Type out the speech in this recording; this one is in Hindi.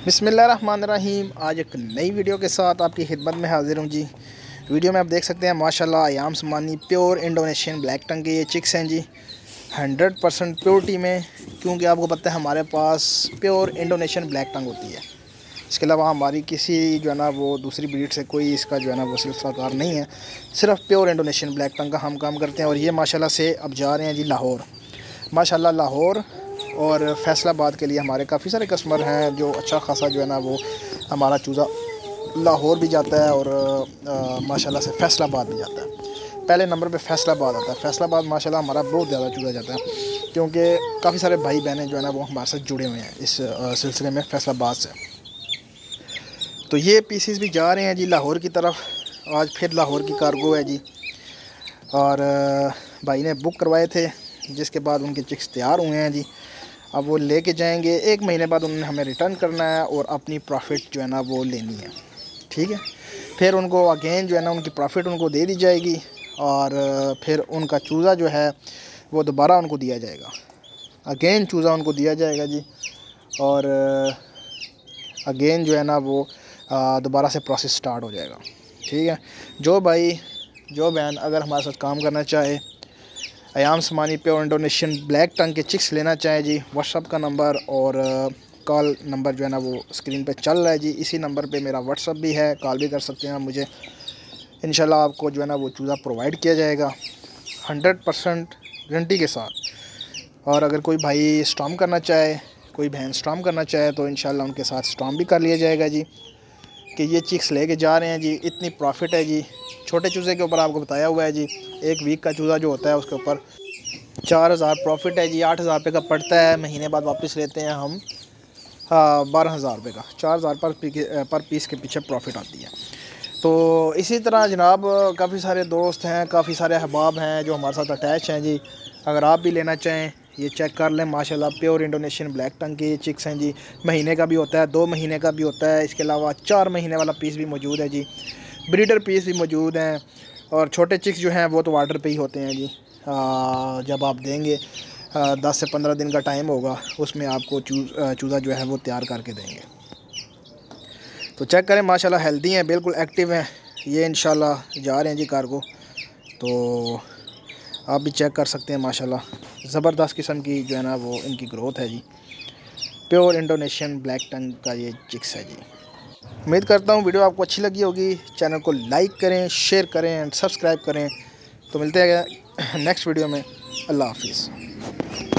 बिस्मिल्लाहिर्रहमानिर्रहीम। आज एक नई वीडियो के साथ आपकी खिदमत में हाज़िर हूँ जी। वीडियो में आप देख सकते हैं माशाल्लाह अयाम समानी प्योर इंडोनेशियन ब्लैक टंग के ये चिक्स हैं जी, 100% प्योरिटी में। क्योंकि आपको पता है हमारे पास प्योर इंडोनेशियन ब्लैक टंग होती है। इसके अलावा हमारी किसी जो है ना वो दूसरी ब्रीड से कोई इसका जो है ना वो सिलसिलाकार नहीं है, सिर्फ प्योर इंडोनेशियन ब्लैक टंग का हम काम करते हैं। और ये माशाल्लाह से अब जा रहे हैं जी लाहौर। माशाल्लाह लाहौर और फैसलाबाद के लिए हमारे काफ़ी सारे कस्टमर हैं, जो अच्छा खासा जो है ना वो हमारा चूज़ा लाहौर भी जाता है और माशाल्लाह से फैसलाबाद भी जाता है। पहले नंबर पे फैसलाबाद आता है। फैसलाबाद माशाल्लाह हमारा बहुत ज़्यादा चूज़ा जाता है, क्योंकि काफ़ी सारे भाई बहनें जो है ना वो हमारे साथ जुड़े हुए हैं इस सिलसिले में फैसलाबाद से। तो ये पीसीस भी जा रहे हैं जी लाहौर की तरफ। आज फिर लाहौर की कार्गो है जी, और भाई ने बुक करवाए थे, जिसके बाद उनके चिक्स तैयार हुए हैं जी। अब वो लेके जाएंगे, 1 महीने बाद उन्होंने हमें रिटर्न करना है और अपनी प्रॉफिट जो है ना वो लेनी है। ठीक है, फिर उनको अगेन जो है ना उनकी प्रॉफिट उनको दे दी जाएगी, और फिर उनका चूज़ा जो है वो दोबारा उनको दिया जाएगा। अगेन चूज़ा उनको दिया जाएगा जी, और अगेन जो है ना वो दोबारा से प्रोसेस स्टार्ट हो जाएगा। ठीक है, जो भाई जो बहन अगर हमारे साथ काम करना चाहे, अयाम समानी प्योर इंडोनेशियन ब्लैक टंग के चिक्स लेना चाहे जी, व्हाट्सअप का नंबर और कॉल नंबर जो है ना वो स्क्रीन पे चल रहा है जी। इसी नंबर पे मेरा व्हाट्सअप भी है, कॉल भी कर सकते हैं मुझे। इंशाल्लाह आपको जो है ना वो चूज़ा प्रोवाइड किया जाएगा 100% गारंटी के साथ। और अगर कोई भाई स्टॉम करना चाहे, कोई बहन स्टॉम करना चाहे, तो इंशाल्लाह उनके साथ स्टॉम भी कर लिया जाएगा जी। कि ये चिक्स लेके जा रहे हैं जी, इतनी प्रॉफिट है जी। छोटे चूज़े के ऊपर आपको बताया हुआ है जी, 1 वीक का चूज़ा जो होता है उसके ऊपर 4000 प्रॉफिट है जी। 8000 रुपये का पड़ता है, महीने बाद वापस लेते हैं हम 12,000 रुपये का। 4000 पर पीस के पीछे प्रॉफिट आती है। तो इसी तरह जनाब काफ़ी सारे दोस्त हैं, काफ़ी सारे अहबाब हैं जो हमारे साथ अटैच हैं जी। अगर आप भी लेना चाहें, ये चेक कर लें माशाल्लाह प्योर इंडोनेशियन ब्लैक टंग के चिक्स हैं जी। महीने का भी होता है, 2 महीने का भी होता है, इसके अलावा 4 महीने वाला पीस भी मौजूद है जी। ब्रीडर पीस भी मौजूद हैं, और छोटे चिक्स जो हैं वो तो ऑर्डर पे ही होते हैं जी। जब आप देंगे 10 से 15 दिन का टाइम होगा, उसमें आपको चूज़ा जो है वो तैयार करके देंगे। तो चेक करें माशाल्लाह हेल्दी हैं, बिल्कुल एक्टिव हैं। ये इंशाल्लाह जा रहे हैं जी कार्गो, तो आप भी चेक कर सकते हैं। माशाल्लाह ज़बरदस्त किस्म की जो है ना वो इनकी ग्रोथ है जी। प्योर इंडोनेशियन ब्लैक टंग का ये चिक्स है जी। उम्मीद करता हूँ वीडियो आपको अच्छी लगी होगी। चैनल को लाइक करें, शेयर करें एंड सब्सक्राइब करें। तो मिलते हैं नेक्स्ट वीडियो में। अल्लाह हाफिज़।